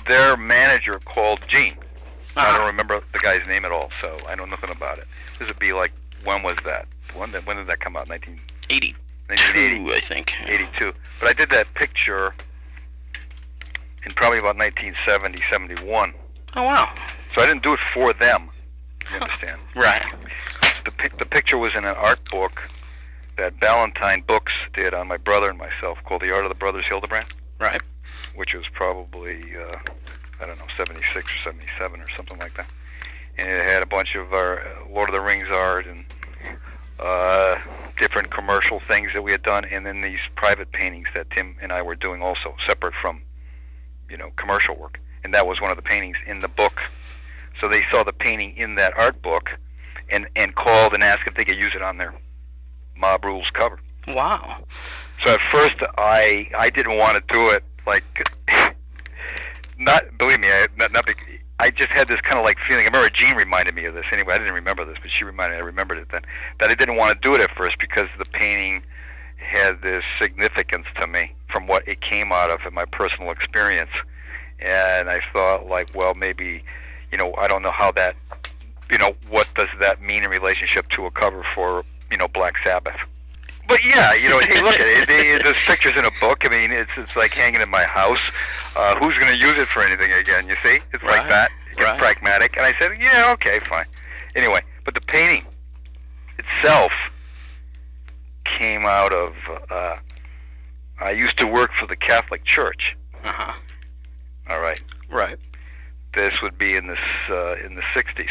their manager called Gene. I Uh-huh. don't remember the guy's name at all, so I know nothing about it. This would be like, when was that? When did that come out? 82, 1980? I think. 82. But I did that picture in probably about 1970, 71. Oh, wow. So I didn't do it for them, you understand? Right. The picture was in an art book that Ballantine Books did on my brother and myself called The Art of the Brothers Hildebrandt, Right. which was probably, I don't know, 76 or 77 or something like that. And it had a bunch of our Lord of the Rings art and different commercial things that we had done, and then these private paintings that Tim and I were doing also, separate from, commercial work. And that was one of the paintings in the book. So they saw the painting in that art book and called and asked if they could use it on their Mob Rules cover. Wow. So at first I didn't want to do it, like, not, believe me, I just had this kind of like feeling. I remember Jean reminded me of this. Anyway, I didn't remember this, but she reminded me. I remembered it then. That I didn't want to do it at first because the painting had this significance to me from what it came out of in my personal experience. And I thought, like, well, maybe, I don't know how that, what does that mean in relationship to a cover for, Black Sabbath. But yeah, hey, look at it. There's pictures in a book. I mean, it's like hanging in my house. Who's going to use it for anything again? You see, it's like that. It gets pragmatic. And I said, yeah, okay, fine. Anyway, but the painting itself came out of. I used to work for the Catholic Church. Uh-huh. All right. Right. This would be in the 60s.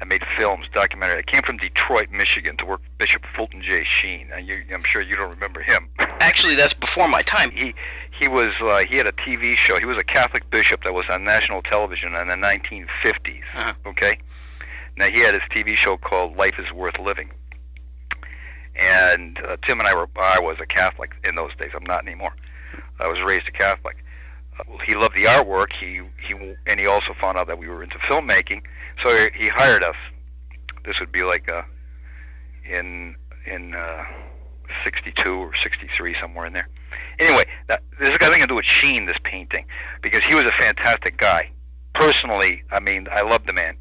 I made films, documentary. I came from Detroit, Michigan, to work with Bishop Fulton J. Sheen. I'm sure you don't remember him. Actually, that's before my time. He had a TV show. He was a Catholic bishop that was on national television in the 1950s. Uh-huh. Okay. Now he had his TV show called Life Is Worth Living. And Tim and I was a Catholic in those days. I'm not anymore. I was raised a Catholic. He loved the artwork. And he also found out that we were into filmmaking. So he hired us. This would be like in 62 or 63, somewhere in there. Anyway, this has got nothing to do with Sheen, this painting, because he was a fantastic guy. Personally, I mean, I loved the man.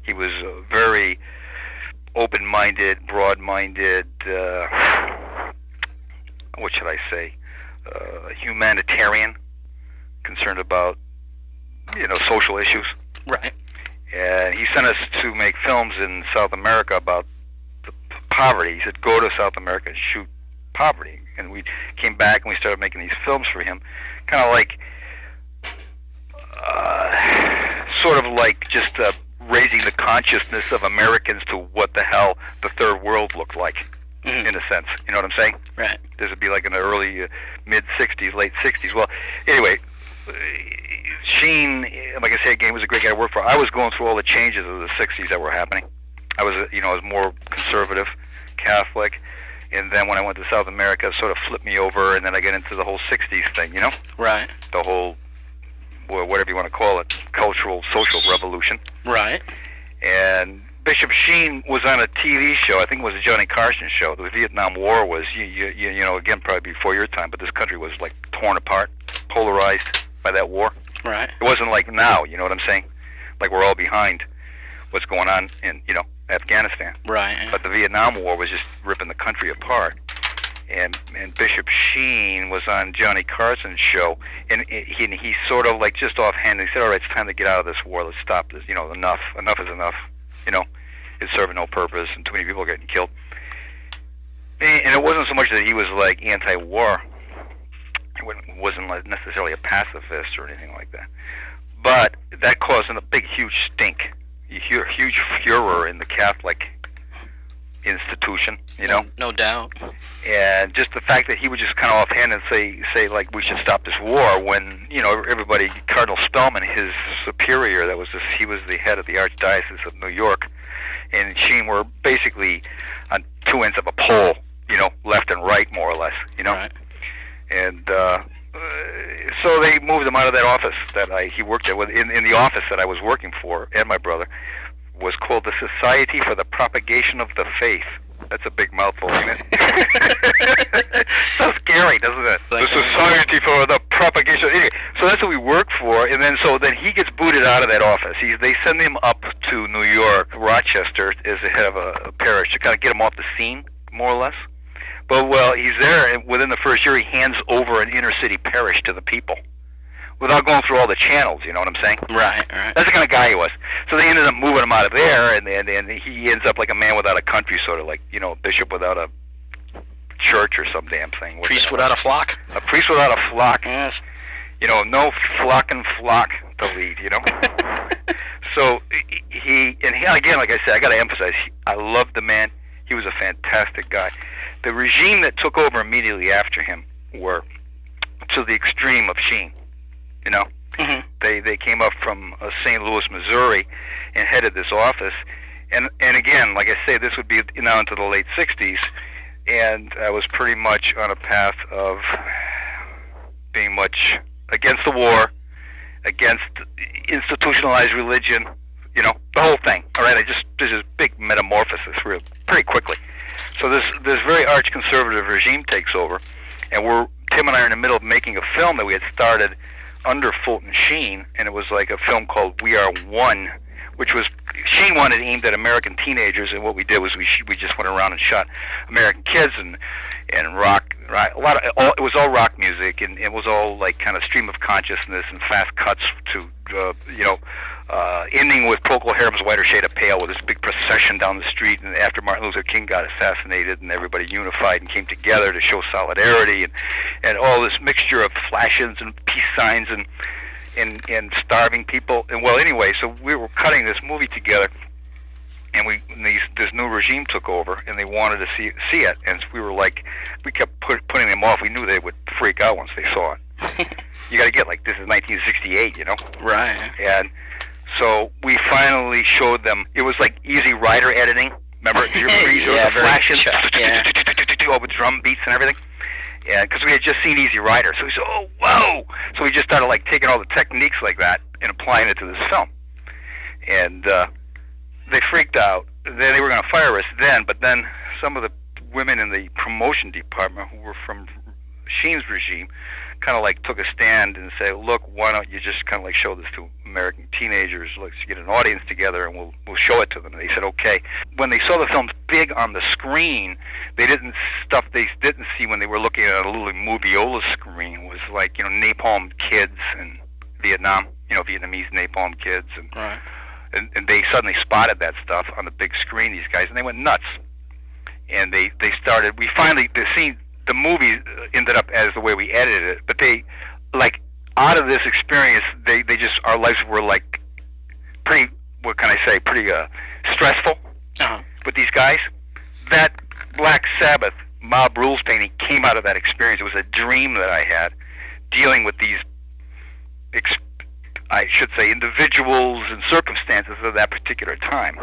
He was very open-minded, broad-minded, what should I say, humanitarian, concerned about, social issues. Right. And he sent us to make films in South America about the poverty. He said, go to South America and shoot poverty. And we came back and we started making these films for him, kind of like, sort of like just raising the consciousness of Americans to what the hell the third world looked like, in a sense. You know what I'm saying? Right. This would be like in the early, mid-'60s, late '60s. Well, anyway, Sheen, like I say again, was a great guy to work for. I was going through all the changes of the '60s that were happening. I was, I was more conservative, Catholic, and then when I went to South America, it sort of flipped me over, and then I get into the whole '60s thing, Right. the whole, whatever you want to call it, cultural, social revolution. Right. And Bishop Sheen was on a TV show. I think it was a Johnny Carson show. The Vietnam War was, again, probably before your time, but this country was like torn apart, polarized by that war. Right. It wasn't like now, you know what I'm saying? Like we're all behind what's going on in, Afghanistan. Right. But the Vietnam War was just ripping the country apart. And Bishop Sheen was on Johnny Carson's show, and he sort of like just offhand, he said, all right, it's time to get out of this war. Let's stop this. Enough is enough. It's serving no purpose, and too many people are getting killed. And it wasn't so much that he was like anti-war. He wasn't like necessarily a pacifist or anything like that. But that caused a big, huge stink, a huge furor in the Catholic institution, No doubt. And just the fact that he would just kind of offhand and say like we should stop this war when everybody, Cardinal Spellman, his superior, he was the head of the Archdiocese of New York, and Sheen were basically on two ends of a pole, left and right, more or less, Right. And so they moved him out of that office that he worked at. In the office that I was working for, and my brother, was called the Society for the Propagation of the Faith. That's a big mouthful, ain't it? So scary, doesn't it? The Society for the propagation. Anyway, so that's what we work for, and then he gets booted out of that office. They send him up to New York, Rochester, as the head of a parish to kind of get him off the scene, more or less. But well, he's there, and within the first year, he hands over an inner city parish to the people, without going through all the channels. You know what I'm saying? Right. That's the kind of guy he was. So they ended up moving him out of there, and he ends up like a man without a country, sort of like, you know, a bishop without a church or some damn thing. Priest without a flock. A priest without a flock. Yes. You know, no flock to lead, you know. So again, like I said, I got to emphasize, I loved the man. He was a fantastic guy. The regime that took over immediately after him were to the extreme of Sheen, you know. Mm-hmm. They came up from St. Louis, Missouri, and headed this office. And again, like I say, this would be now into the late 60s, and I was pretty much on a path of being much against the war, against institutionalized religion, you know, the whole thing. All right, there's this big metamorphosis pretty quickly. So this very arch-conservative regime takes over, and Tim and I are in the middle of making a film that we had started under Fulton Sheen, and it was like a film called We Are One, which was Sheen wanted aimed at American teenagers, and what we did was we just went around and shot American kids and rock, right? It was all rock music, and it was all like kind of stream of consciousness and fast cuts to ending with Procol Harum's Whiter Shade of Pale, with this big procession down the street, and after Martin Luther King got assassinated, and everybody unified and came together to show solidarity, and all this mixture of flashes and peace signs and starving people. And well, anyway, so we were cutting this movie together, and this new regime took over, and they wanted to see it, and we were like, we kept putting them off. We knew they would freak out once they saw it. You got to get, like, this is 1968, you know? Right. And so we finally showed them. It was like Easy Rider editing. Remember? Yeah, the flashes, yeah. with drum beats and everything. Yeah, because we had just seen Easy Rider, so we said, "Oh, whoa!" So we just started like taking all the techniques like that and applying it to this film. And they freaked out. They were going to fire us then, but then some of the women in the promotion department who were from Sheen's regime kind of like took a stand and said, "Look, why don't you just kind of like show this to American teenagers? Let's get an audience together and we'll show it to them." And they said, "Okay." When they saw the film big on the screen, they didn't see when they were looking at a little moviola screen was like, you know, napalm kids in Vietnam, you know, Vietnamese napalm kids, and right. and they suddenly spotted that stuff on the big screen, these guys, and they went nuts. And they started. The movie ended up as the way we edited it, but they, like, out of this experience, they just, our lives were like pretty, what can I say, pretty stressful with these guys. That Black Sabbath Mob Rules painting came out of that experience. It was a dream that I had, dealing with these, I should say, individuals and circumstances of that particular time.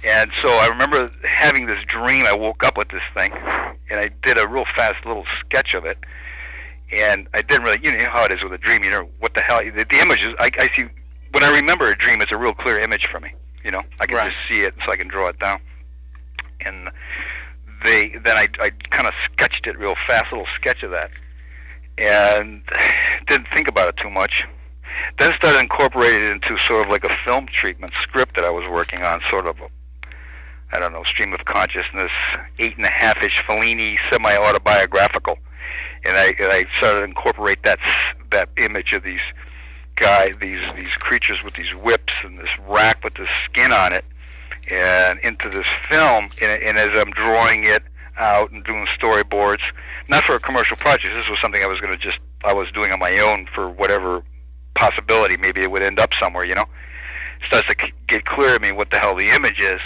And so I remember having this dream. I woke up with this thing, and I did a real fast little sketch of it. And I didn't really, you know how it is with a dream, you know, what the hell, the images, I see, when I remember a dream, it's a real clear image for me, you know. I can just see it, so I can draw it down. And then I kind of sketched it real fast, a little sketch of that. And didn't think about it too much. Then started incorporating it into sort of like a film treatment script that I was working on, sort of a, I don't know, stream of consciousness, 8.5-ish Fellini, semi-autobiographical, and I started to incorporate that image of these creatures with these whips and this rack with this skin on it, and into this film. And as I'm drawing it out and doing storyboards, not for a commercial project, this was something I was doing on my own for whatever possibility, maybe it would end up somewhere, you know. It starts to get clear to me what the hell the image is.